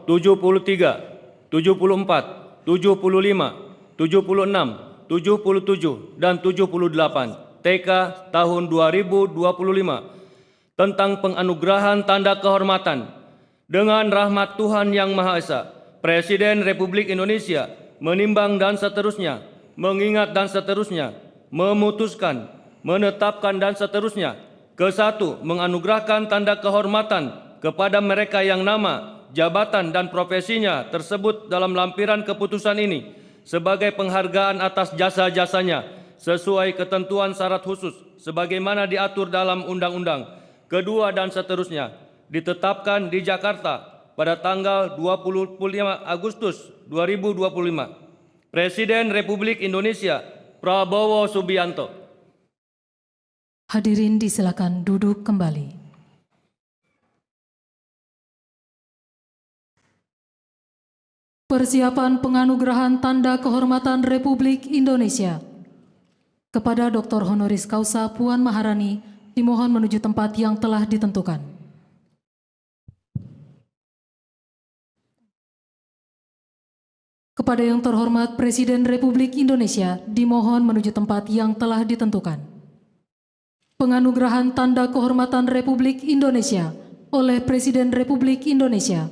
73, 74, 75, 76, 77, dan 78 TK tahun 2025 tentang penganugerahan tanda kehormatan. Dengan rahmat Tuhan Yang Maha Esa, Presiden Republik Indonesia menimbang dan seterusnya, mengingat dan seterusnya, memutuskan, menetapkan dan seterusnya. Ke-1, menganugerahkan tanda kehormatan kepada mereka yang nama, jabatan dan profesinya tersebut dalam lampiran keputusan ini sebagai penghargaan atas jasa-jasanya sesuai ketentuan syarat khusus sebagaimana diatur dalam undang-undang. Kedua dan seterusnya ditetapkan di Jakarta pada tanggal 25 Agustus 2025. Presiden Republik Indonesia Prabowo Subianto. Hadirin disilakan duduk kembali. Persiapan penganugerahan tanda kehormatan Republik Indonesia kepada Dr. Honoris Causa Puan Maharani dimohon menuju tempat yang telah ditentukan. Kepada yang terhormat Presiden Republik Indonesia dimohon menuju tempat yang telah ditentukan. Penganugerahan tanda kehormatan Republik Indonesia oleh Presiden Republik Indonesia,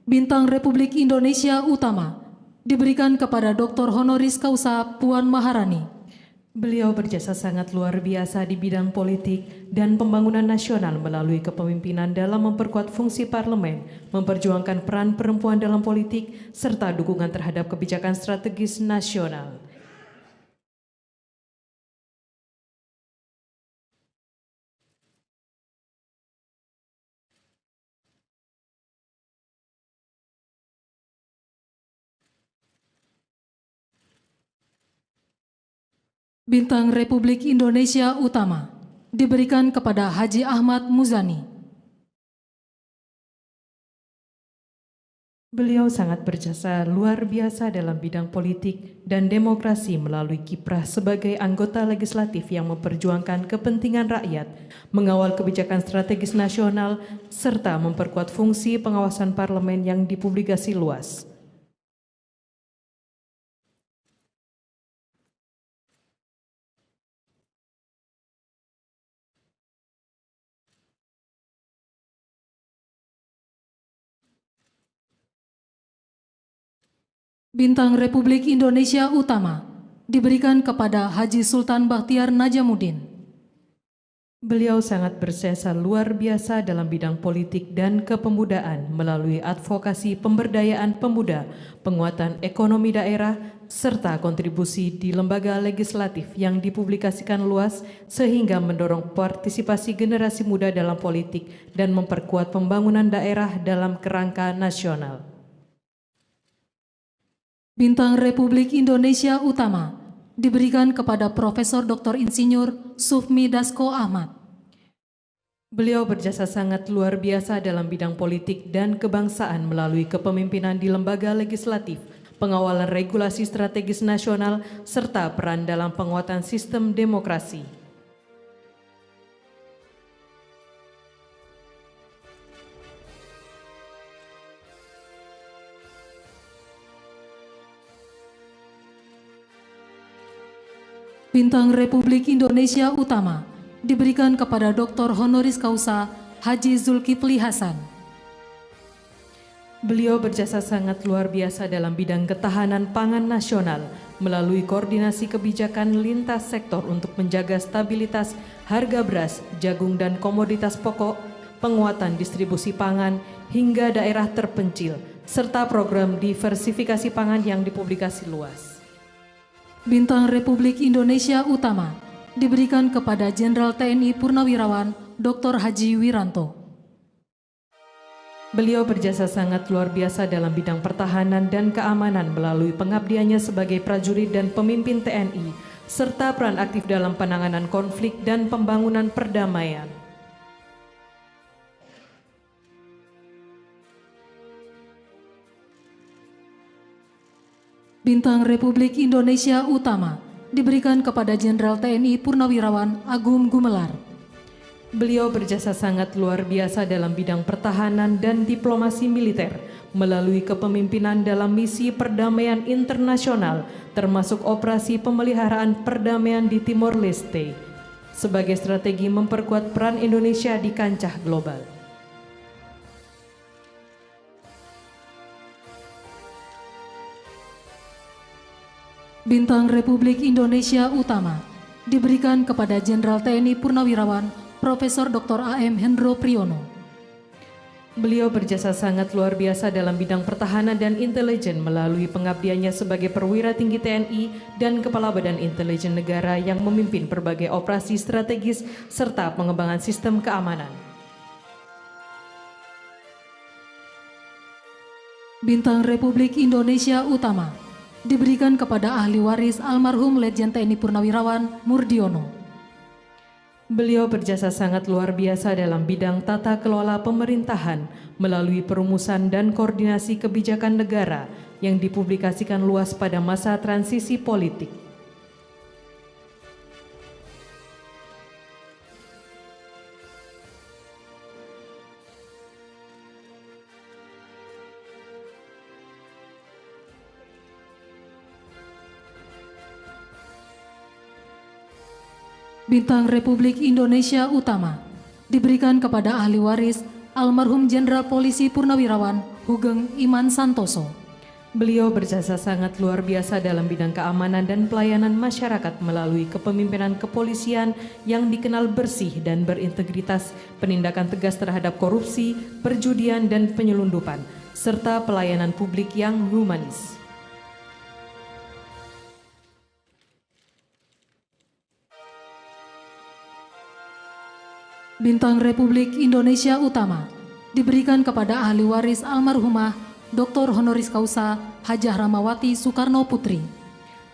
Bintang Republik Indonesia Utama, diberikan kepada Dr. Honoris Causa Puan Maharani. Beliau berjasa sangat luar biasa di bidang politik dan pembangunan nasional melalui kepemimpinan dalam memperkuat fungsi parlemen, memperjuangkan peran perempuan dalam politik, serta dukungan terhadap kebijakan strategis nasional. Bintang Republik Indonesia Utama diberikan kepada Haji Ahmad Muzani. Beliau sangat berjasa luar biasa dalam bidang politik dan demokrasi melalui kiprah sebagai anggota legislatif yang memperjuangkan kepentingan rakyat, mengawal kebijakan strategis nasional, serta memperkuat fungsi pengawasan parlemen yang dipublikasi luas. Bintang Republik Indonesia Utama diberikan kepada Haji Sultan Bakhtiar Najamuddin. Beliau sangat berjasa luar biasa dalam bidang politik dan kepemudaan melalui advokasi pemberdayaan pemuda, penguatan ekonomi daerah, serta kontribusi di lembaga legislatif yang dipublikasikan luas sehingga mendorong partisipasi generasi muda dalam politik dan memperkuat pembangunan daerah dalam kerangka nasional. Bintang Republik Indonesia Utama diberikan kepada Profesor Dr. Insinyur Sufmi Dasko Ahmad. Beliau berjasa sangat luar biasa dalam bidang politik dan kebangsaan melalui kepemimpinan di lembaga legislatif, pengawalan regulasi strategis nasional, serta peran dalam penguatan sistem demokrasi. Bintang Republik Indonesia Utama diberikan kepada Dr. Honoris Causa Haji Zulkifli Hasan. Beliau berjasa sangat luar biasa dalam bidang ketahanan pangan nasional melalui koordinasi kebijakan lintas sektor untuk menjaga stabilitas harga beras, jagung dan komoditas pokok, penguatan distribusi pangan hingga daerah terpencil, serta program diversifikasi pangan yang dipublikasi luas. Bintang Republik Indonesia Utama diberikan kepada Jenderal TNI Purnawirawan Dr. Haji Wiranto. Beliau berjasa sangat luar biasa dalam bidang pertahanan dan keamanan melalui pengabdiannya sebagai prajurit dan pemimpin TNI, serta peran aktif dalam penanganan konflik dan pembangunan perdamaian. Bintang Republik Indonesia Utama diberikan kepada Jenderal TNI Purnawirawan Agung Gumelar. Beliau berjasa sangat luar biasa dalam bidang pertahanan dan diplomasi militer, melalui kepemimpinan dalam misi perdamaian internasional, termasuk operasi pemeliharaan perdamaian di Timor Leste, sebagai strategi memperkuat peran Indonesia di kancah global. Bintang Republik Indonesia Utama diberikan kepada Jenderal TNI Purnawirawan Profesor Dr. A.M. Hendro Priyono. Beliau berjasa sangat luar biasa dalam bidang pertahanan dan intelijen melalui pengabdiannya sebagai perwira tinggi TNI dan Kepala Badan Intelijen Negara yang memimpin berbagai operasi strategis serta pengembangan sistem keamanan. Bintang Republik Indonesia Utama diberikan kepada ahli waris almarhum Letjen TNI Purnawirawan Murdiono. Beliau berjasa sangat luar biasa dalam bidang tata kelola pemerintahan melalui perumusan dan koordinasi kebijakan negara yang dipublikasikan luas pada masa transisi politik. Bintang Republik Indonesia Utama diberikan kepada ahli waris almarhum Jenderal Polisi Purnawirawan Hugeng Iman Santoso. Beliau berjasa sangat luar biasa dalam bidang keamanan dan pelayanan masyarakat melalui kepemimpinan kepolisian yang dikenal bersih dan berintegritas, penindakan tegas terhadap korupsi, perjudian dan penyelundupan, serta pelayanan publik yang humanis. Bintang Republik Indonesia Utama diberikan kepada ahli waris almarhumah Dr. Honoris Causa Hajah Ramawati Soekarno Putri.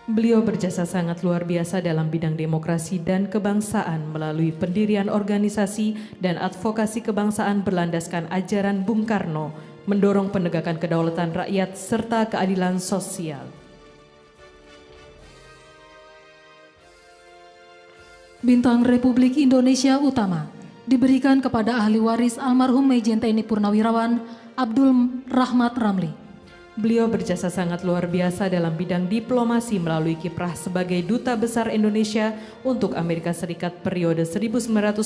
Beliau berjasa sangat luar biasa dalam bidang demokrasi dan kebangsaan melalui pendirian organisasi dan advokasi kebangsaan berlandaskan ajaran Bung Karno, mendorong penegakan kedaulatan rakyat serta keadilan sosial. Bintang Republik Indonesia Utama diberikan kepada ahli waris almarhum Mejen TNI Purnawirawan Abdul Rahmat Ramli. Beliau berjasa sangat luar biasa dalam bidang diplomasi melalui kiprah sebagai Duta Besar Indonesia untuk Amerika Serikat periode 1988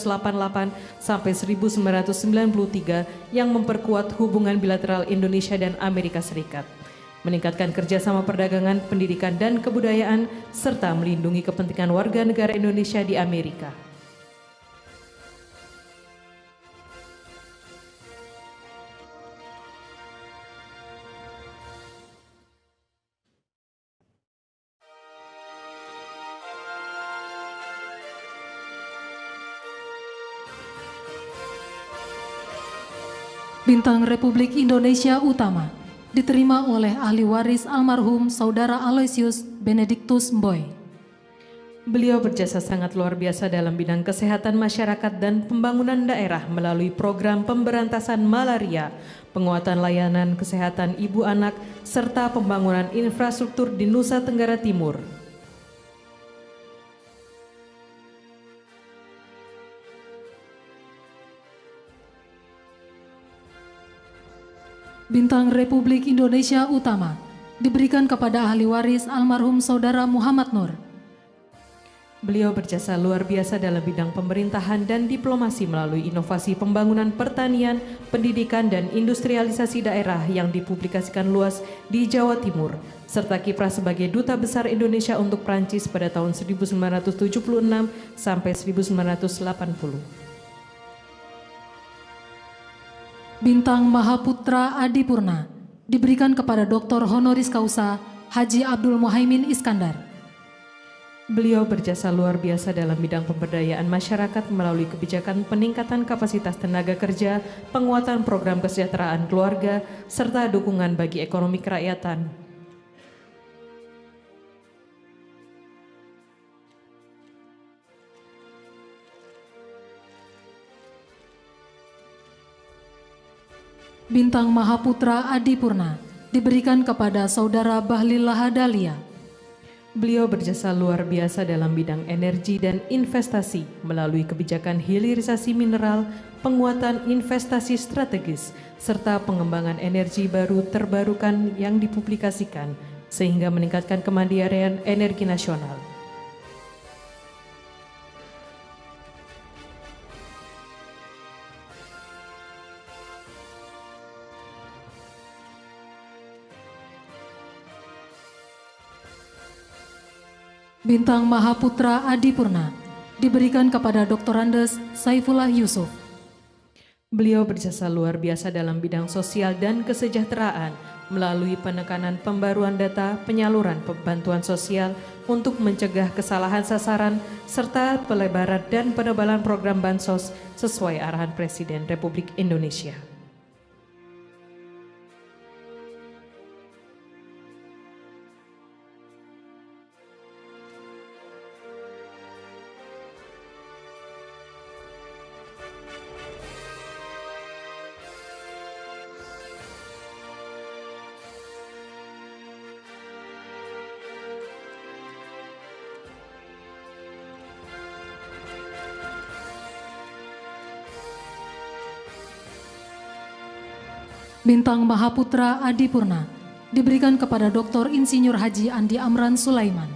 sampai 1993 yang memperkuat hubungan bilateral Indonesia dan Amerika Serikat, meningkatkan kerjasama perdagangan, pendidikan, dan kebudayaan, serta melindungi kepentingan warga negara Indonesia di Amerika. Bintang Republik Indonesia Utama diterima oleh ahli waris almarhum Saudara Aloysius Benedictus Mboy. Beliau berjasa sangat luar biasa dalam bidang kesehatan masyarakat dan pembangunan daerah melalui program pemberantasan malaria, penguatan layanan kesehatan ibu anak, serta pembangunan infrastruktur di Nusa Tenggara Timur. Bintang Republik Indonesia Utama diberikan kepada ahli waris almarhum Saudara Muhammad Nur. Beliau berjasa luar biasa dalam bidang pemerintahan dan diplomasi melalui inovasi pembangunan pertanian, pendidikan, dan industrialisasi daerah yang dipublikasikan luas di Jawa Timur, serta kiprah sebagai Duta Besar Indonesia untuk Prancis pada tahun 1976 sampai 1980. Bintang Mahaputra Adipurna diberikan kepada Dr. Honoris Causa Haji Abdul Muhaimin Iskandar. Beliau berjasa luar biasa dalam bidang pemberdayaan masyarakat melalui kebijakan peningkatan kapasitas tenaga kerja, penguatan program kesejahteraan keluarga, serta dukungan bagi ekonomi kerakyatan. Bintang Mahaputra Adipurna diberikan kepada Saudara Bahlil Lahadalia. Beliau berjasa luar biasa dalam bidang energi dan investasi melalui kebijakan hilirisasi mineral, penguatan investasi strategis, serta pengembangan energi baru terbarukan yang dipublikasikan sehingga meningkatkan kemandirian energi nasional. Bintang Mahaputra Adipurna diberikan kepada Dr. Andes Saifullah Yusuf. Beliau berjasa luar biasa dalam bidang sosial dan kesejahteraan melalui penekanan pembaruan data, penyaluran bantuan sosial untuk mencegah kesalahan sasaran, serta pelebaran dan penebalan program bansos sesuai arahan Presiden Republik Indonesia. Bintang Mahaputra Adipurna diberikan kepada Dr. Insinyur Haji Andi Amran Sulaiman.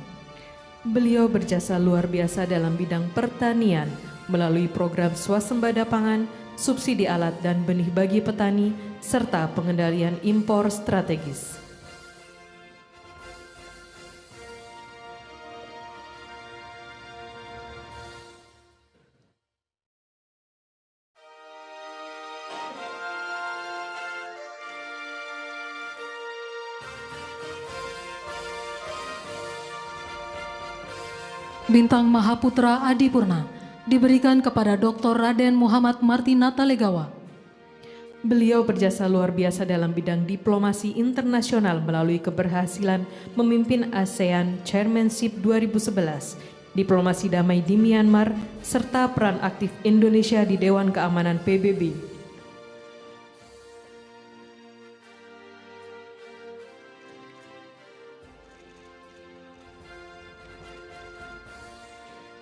Beliau berjasa luar biasa dalam bidang pertanian melalui program swasembada pangan, subsidi alat dan benih bagi petani, serta pengendalian impor strategis. Bintang Mahaputra Adipurna diberikan kepada Dr. Raden Muhammad Martinata Legawa. Beliau berjasa luar biasa dalam bidang diplomasi internasional melalui keberhasilan memimpin ASEAN Chairmanship 2011, diplomasi damai di Myanmar, serta peran aktif Indonesia di Dewan Keamanan PBB.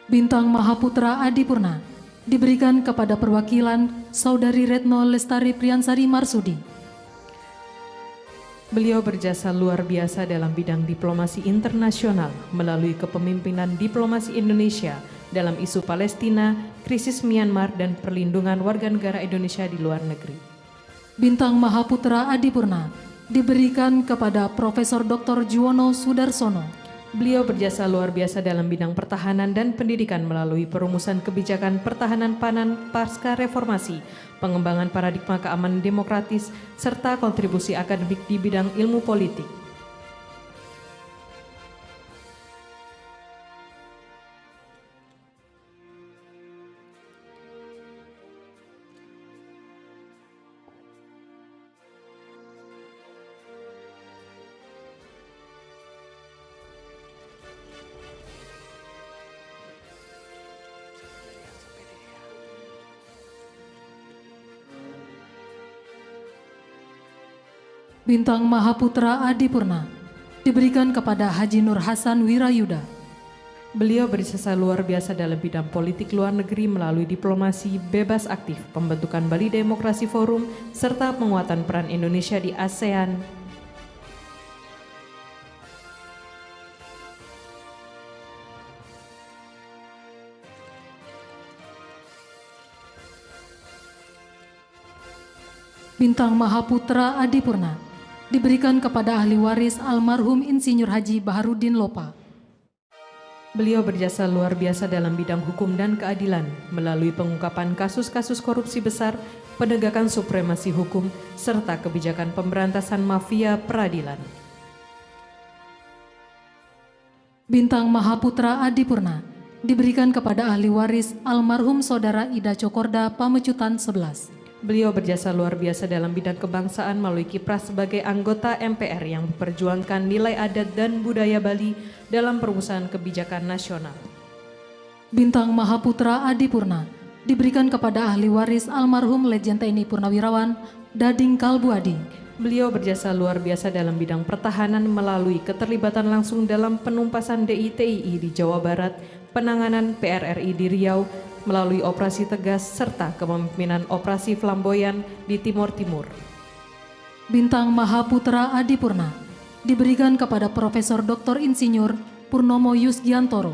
Bintang Mahaputra Adipurna diberikan kepada perwakilan Saudari Retno Lestari Priyansari Marsudi. Beliau berjasa luar biasa dalam bidang diplomasi internasional melalui kepemimpinan diplomasi Indonesia dalam isu Palestina, krisis Myanmar, dan perlindungan warga negara Indonesia di luar negeri. Bintang Mahaputra Adipurna diberikan kepada Profesor Dr. Juwono Sudarsono. Beliau berjasa luar biasa dalam bidang pertahanan dan pendidikan melalui perumusan kebijakan pertahanan pangan pasca reformasi, pengembangan paradigma keamanan demokratis, serta kontribusi akademik di bidang ilmu politik. Bintang Mahaputra Adipurna diberikan kepada Haji Nur Hasan Wirayuda. Beliau berjasa luar biasa dalam bidang politik luar negeri melalui diplomasi bebas aktif, pembentukan Bali Demokrasi Forum, serta penguatan peran Indonesia di ASEAN. Bintang Mahaputra Adipurna diberikan kepada ahli waris almarhum Insinyur Haji Baharudin Lopa. Beliau berjasa luar biasa dalam bidang hukum dan keadilan melalui pengungkapan kasus-kasus korupsi besar, penegakan supremasi hukum, serta kebijakan pemberantasan mafia peradilan. Bintang Mahaputra Adipurna diberikan kepada ahli waris almarhum Saudara Ida Cokorda Pamecutan 11. Beliau berjasa luar biasa dalam bidang kebangsaan melalui kiprah sebagai anggota MPR yang memperjuangkan nilai adat dan budaya Bali dalam perumusan kebijakan nasional. Bintang Mahaputra Adipurna diberikan kepada ahli waris almarhum Lejen TNI Purnawirawan Dading Kalbuadi. Beliau berjasa luar biasa dalam bidang pertahanan melalui keterlibatan langsung dalam penumpasan DITII di Jawa Barat, penanganan PRRI di Riau, melalui operasi Tegas serta kepemimpinan operasi Flamboyan di Timur Timur. Bintang Mahaputra Adipurna diberikan kepada Profesor Dr. Insinyur Purnomo Yusgiantoro.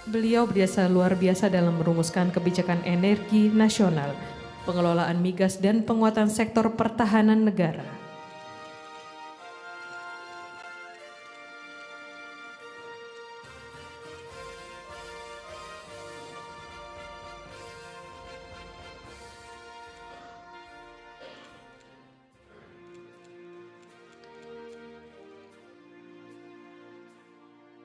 Beliau berjasa luar biasa dalam merumuskan kebijakan energi nasional, pengelolaan migas dan penguatan sektor pertahanan negara.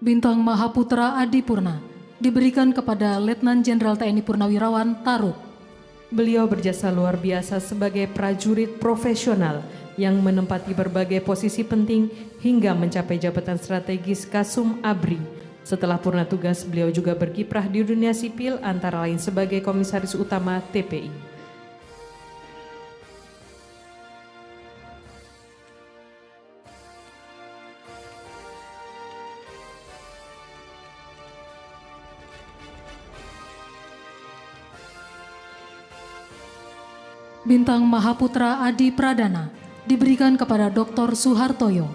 Bintang Mahaputra Adipurna diberikan kepada Letnan Jenderal TNI Purnawirawan Tarub. Beliau berjasa luar biasa sebagai prajurit profesional yang menempati berbagai posisi penting hingga mencapai jabatan strategis Kasum Abri. Setelah purna tugas, beliau juga berkiprah di dunia sipil antara lain sebagai Komisaris Utama TPI. Bintang Mahaputra Adi Pradana diberikan kepada Dr. Suhartoyo.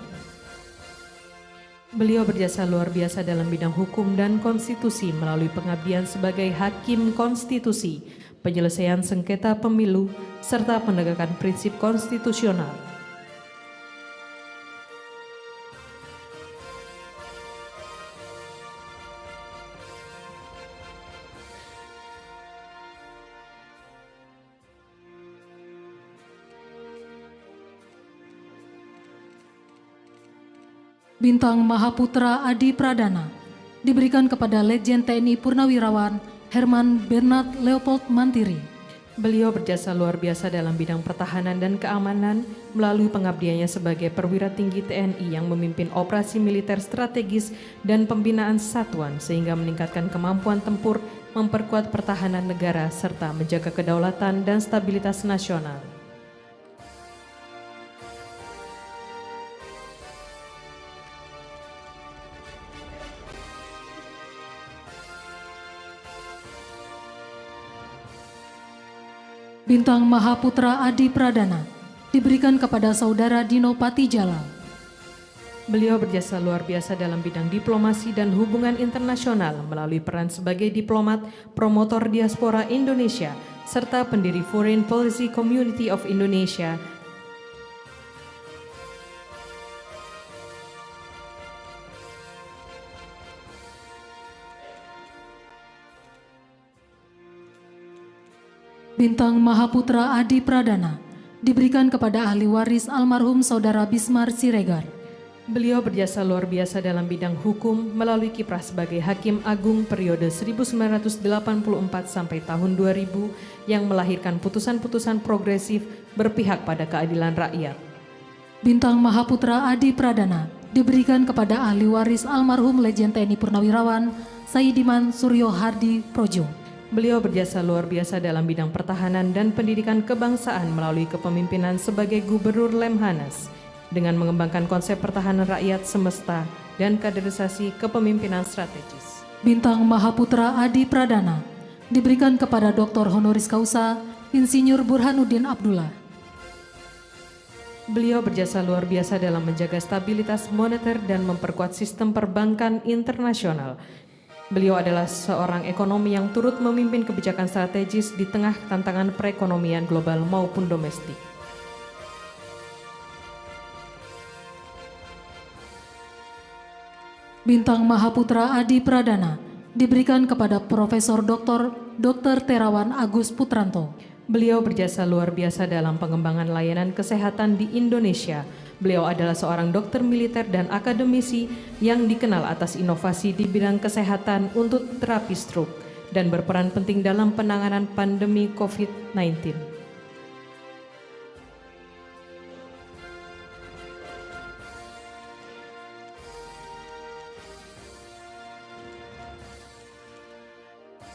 Beliau berjasa luar biasa dalam bidang hukum dan konstitusi melalui pengabdian sebagai hakim konstitusi, penyelesaian sengketa pemilu, serta penegakan prinsip konstitusional. Bintang Mahaputra Adi Pradana diberikan kepada Letjen TNI Purnawirawan Herman Bernard Leopold Mantiri. Beliau berjasa luar biasa dalam bidang pertahanan dan keamanan melalui pengabdiannya sebagai perwira tinggi TNI yang memimpin operasi militer strategis dan pembinaan satuan sehingga meningkatkan kemampuan tempur, memperkuat pertahanan negara, serta menjaga kedaulatan dan stabilitas nasional. Bintang Mahaputra Adi Pradana diberikan kepada Saudara Dino Patijalal. Beliau berjasa luar biasa dalam bidang diplomasi dan hubungan internasional melalui peran sebagai diplomat, promotor diaspora Indonesia, serta pendiri Foreign Policy Community of Indonesia. Bintang Mahaputra Adi Pradana diberikan kepada ahli waris almarhum Saudara Bismar Siregar. Beliau berjasa luar biasa dalam bidang hukum melalui kiprah sebagai Hakim Agung periode 1984 sampai tahun 2000 yang melahirkan putusan-putusan progresif berpihak pada keadilan rakyat. Bintang Mahaputra Adi Pradana diberikan kepada ahli waris almarhum Letjen TNI Purnawirawan Saidiman Suryo Hardi Projo. Beliau berjasa luar biasa dalam bidang pertahanan dan pendidikan kebangsaan melalui kepemimpinan sebagai Gubernur Lemhanas dengan mengembangkan konsep pertahanan rakyat semesta dan kaderisasi kepemimpinan strategis. Bintang Mahaputra Adi Pradana diberikan kepada Dr. Honoris Causa Insinyur Burhanuddin Abdullah. Beliau berjasa luar biasa dalam menjaga stabilitas moneter dan memperkuat sistem perbankan internasional. Beliau adalah seorang ekonomi yang turut memimpin kebijakan strategis di tengah tantangan perekonomian global maupun domestik. Bintang Mahaputra Adi Pradana diberikan kepada Profesor Dr. Terawan Agus Putranto. Beliau berjasa luar biasa dalam pengembangan layanan kesehatan di Indonesia. Beliau adalah seorang dokter militer dan akademisi yang dikenal atas inovasi di bidang kesehatan untuk terapi stroke dan berperan penting dalam penanganan pandemi COVID-19.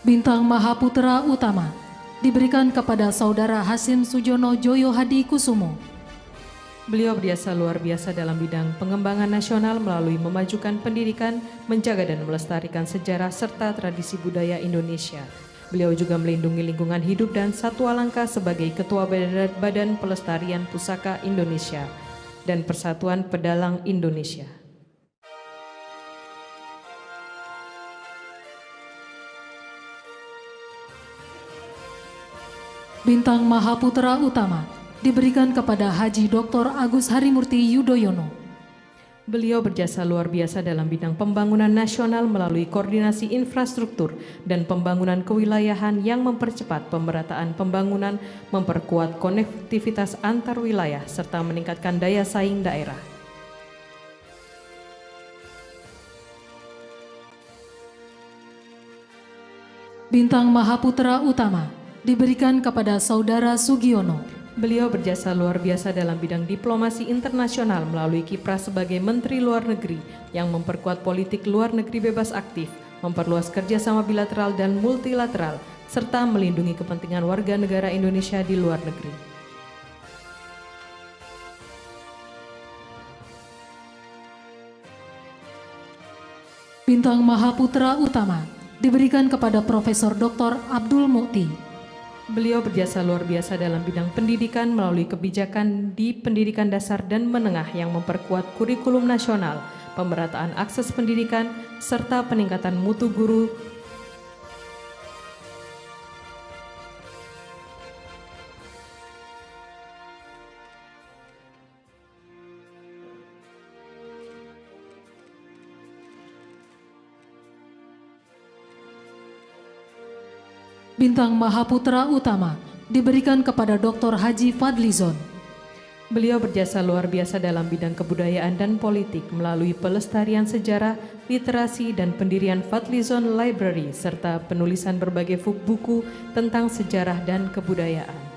Bintang Mahaputra Utama diberikan kepada Saudara Hasim Sujono Joyo Hadi Kusumo. Beliau berjasa luar biasa dalam bidang pengembangan nasional melalui memajukan pendidikan, menjaga dan melestarikan sejarah serta tradisi budaya Indonesia. Beliau juga melindungi lingkungan hidup dan satwa langka sebagai Ketua Badan Pelestarian Pusaka Indonesia dan Persatuan Pedalang Indonesia. Bintang Mahaputra Utama diberikan kepada Haji Dr. Agus Harimurti Yudhoyono. Beliau berjasa luar biasa dalam bidang pembangunan nasional melalui koordinasi infrastruktur dan pembangunan kewilayahan yang mempercepat pemerataan pembangunan, memperkuat konektivitas antar wilayah, serta meningkatkan daya saing daerah. Bintang Mahaputra Utama diberikan kepada Saudara Sugiono. Beliau berjasa luar biasa dalam bidang diplomasi internasional melalui kiprah sebagai Menteri Luar Negeri yang memperkuat politik luar negeri bebas aktif, memperluas kerjasama bilateral dan multilateral, serta melindungi kepentingan warga negara Indonesia di luar negeri. Bintang Mahaputra Utama diberikan kepada Profesor Dr. Abdul Mukti. Beliau berjasa luar biasa dalam bidang pendidikan melalui kebijakan di pendidikan dasar dan menengah yang memperkuat kurikulum nasional, pemerataan akses pendidikan, serta peningkatan mutu guru. Bintang Mahaputra Utama diberikan kepada Dr. Haji Fadlizon. Beliau berjasa luar biasa dalam bidang kebudayaan dan politik melalui pelestarian sejarah, literasi, dan pendirian Fadlizon Library serta penulisan berbagai buku tentang sejarah dan kebudayaan.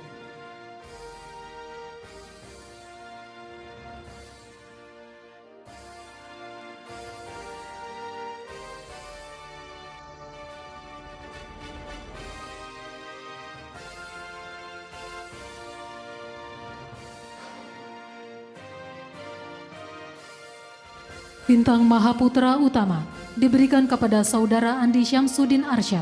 Bintang Mahaputra Utama diberikan kepada Saudara Andi Syamsuddin Arsyad.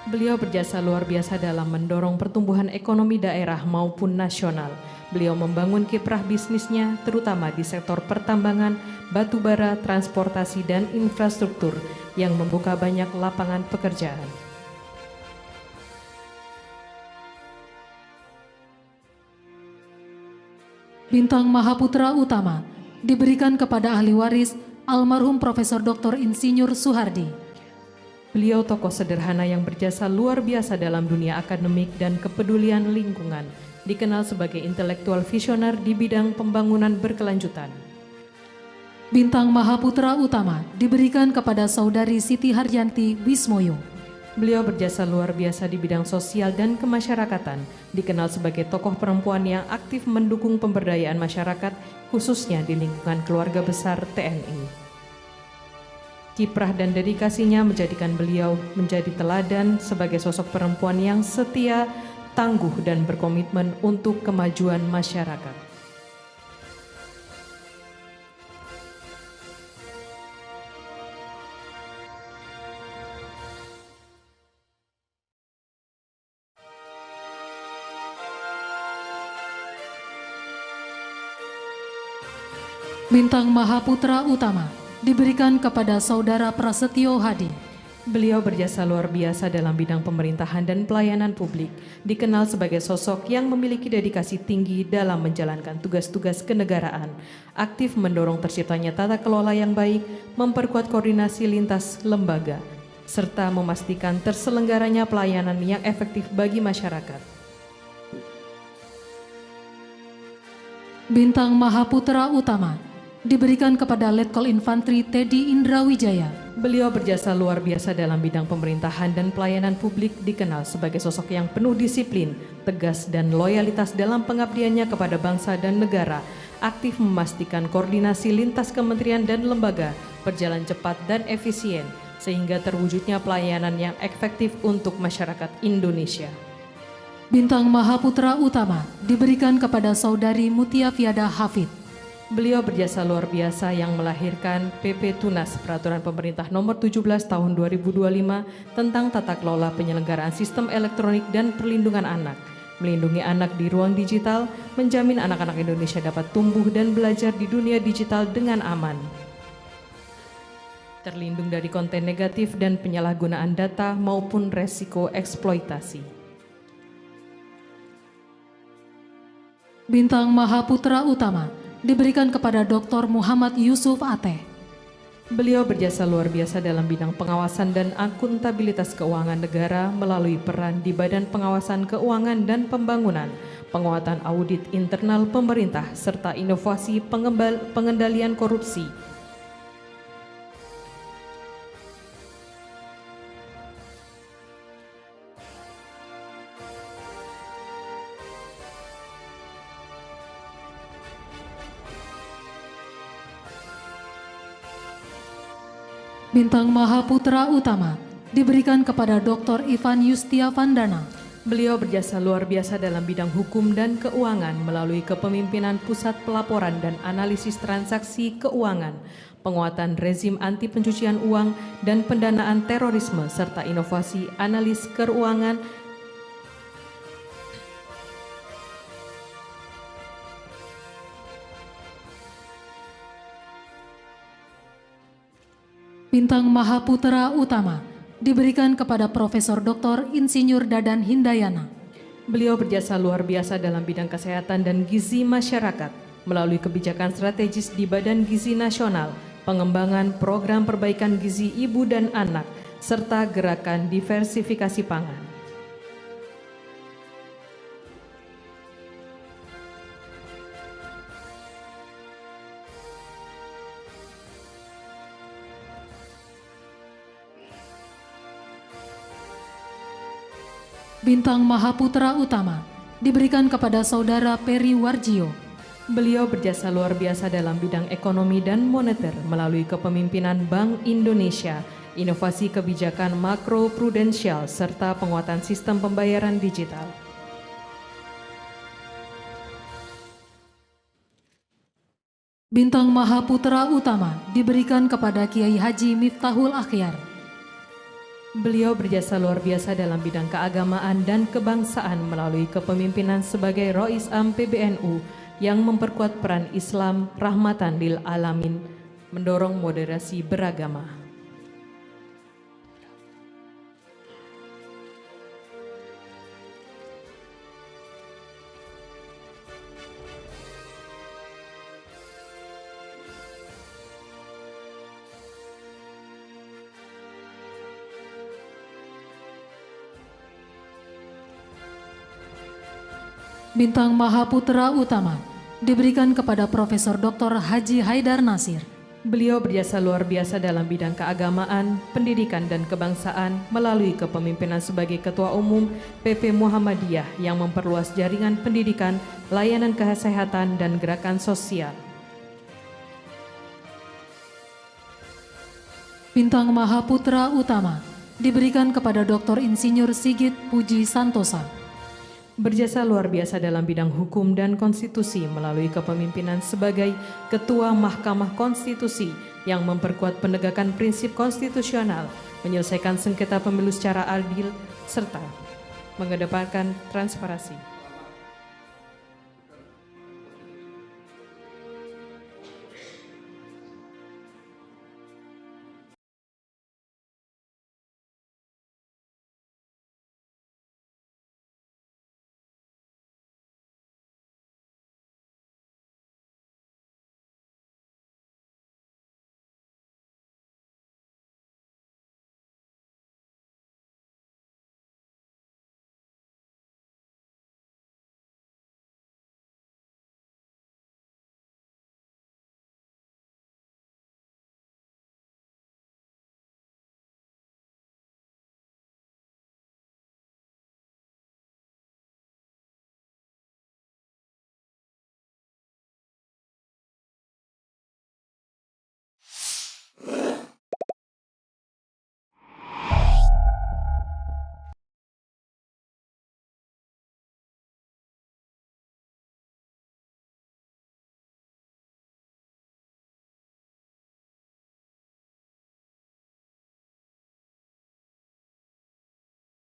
Beliau berjasa luar biasa dalam mendorong pertumbuhan ekonomi daerah maupun nasional. Beliau membangun kiprah bisnisnya terutama di sektor pertambangan, batubara, transportasi, dan infrastruktur yang membuka banyak lapangan pekerjaan. Bintang Mahaputra Utama diberikan kepada ahli waris almarhum Profesor Dr. Insinyur Soehardi. Beliau tokoh sederhana yang berjasa luar biasa dalam dunia akademik dan kepedulian lingkungan, dikenal sebagai intelektual visioner di bidang pembangunan berkelanjutan. Bintang Mahaputra Utama diberikan kepada Saudari Siti Haryanti Wismoyo. Beliau berjasa luar biasa di bidang sosial dan kemasyarakatan, dikenal sebagai tokoh perempuan yang aktif mendukung pemberdayaan masyarakat, khususnya di lingkungan keluarga besar TNI. Kiprah dan dedikasinya menjadikan beliau menjadi teladan sebagai sosok perempuan yang setia, tangguh, dan berkomitmen untuk kemajuan masyarakat. Bintang Mahaputra Utama diberikan kepada Saudara Prasetyo Hadi. Beliau berjasa luar biasa dalam bidang pemerintahan dan pelayanan publik, dikenal sebagai sosok yang memiliki dedikasi tinggi dalam menjalankan tugas-tugas kenegaraan, aktif mendorong terciptanya tata kelola yang baik, memperkuat koordinasi lintas lembaga, serta memastikan terselenggaranya pelayanan yang efektif bagi masyarakat. Bintang Mahaputra Utama diberikan kepada Letkol Infantri Teddy Indrawijaya. Beliau berjasa luar biasa dalam bidang pemerintahan dan pelayanan publik, dikenal sebagai sosok yang penuh disiplin, tegas, dan loyalitas dalam pengabdiannya kepada bangsa dan negara, aktif memastikan koordinasi lintas kementerian dan lembaga berjalan cepat dan efisien, sehingga terwujudnya pelayanan yang efektif untuk masyarakat Indonesia. Bintang Mahaputra Utama diberikan kepada Saudari Mutia Fiada Hafid. Beliau berjasa luar biasa yang melahirkan PP Tunas Peraturan Pemerintah Nomor 17 Tahun 2025 tentang tata kelola penyelenggaraan sistem elektronik dan perlindungan anak, melindungi anak di ruang digital, menjamin anak-anak Indonesia dapat tumbuh dan belajar di dunia digital dengan aman, terlindung dari konten negatif dan penyalahgunaan data maupun resiko eksploitasi. Bintang Mahaputra Utama diberikan kepada Dr. Muhammad Yusuf Ateh. Beliau berjasa luar biasa dalam bidang pengawasan dan akuntabilitas keuangan negara melalui peran di Badan Pengawasan Keuangan dan Pembangunan, penguatan audit internal pemerintah, serta inovasi pengendalian korupsi. Bintang Mahaputra Utama diberikan kepada Dr. Ivan Yustia Vandana. Beliau berjasa luar biasa dalam bidang hukum dan keuangan melalui kepemimpinan Pusat Pelaporan dan Analisis Transaksi Keuangan, penguatan rezim anti pencucian uang dan pendanaan terorisme, serta inovasi analis keuangan. Bintang Mahaputra Utama diberikan kepada Profesor Dr. Insinyur Dadan Hindayana. Beliau berjasa luar biasa dalam bidang kesehatan dan gizi masyarakat melalui kebijakan strategis di Badan Gizi Nasional, pengembangan program perbaikan gizi ibu dan anak, serta gerakan diversifikasi pangan. Bintang Mahaputra Utama diberikan kepada Saudara Peri Warjio. Beliau berjasa luar biasa dalam bidang ekonomi dan moneter melalui kepemimpinan Bank Indonesia, inovasi kebijakan makro prudensial, serta penguatan sistem pembayaran digital. Bintang Mahaputra Utama diberikan kepada Kiai Haji Miftahul Akhyar. Beliau berjasa luar biasa dalam bidang keagamaan dan kebangsaan melalui kepemimpinan sebagai Rois Am PBNU yang memperkuat peran Islam rahmatan lil alamin, mendorong moderasi beragama. Bintang Mahaputra Utama diberikan kepada Profesor Dr. Haji Haidar Nasir. Beliau berjasa luar biasa dalam bidang keagamaan, pendidikan dan kebangsaan melalui kepemimpinan sebagai Ketua Umum PP Muhammadiyah yang memperluas jaringan pendidikan, layanan kesehatan dan gerakan sosial. Bintang Mahaputra Utama diberikan kepada Dr. Insinyur Sigit Puji Santosa. Berjasa luar biasa dalam bidang hukum dan konstitusi melalui kepemimpinan sebagai Ketua Mahkamah Konstitusi yang memperkuat penegakan prinsip konstitusional, menyelesaikan sengketa pemilu secara adil, serta mengedepankan transparansi.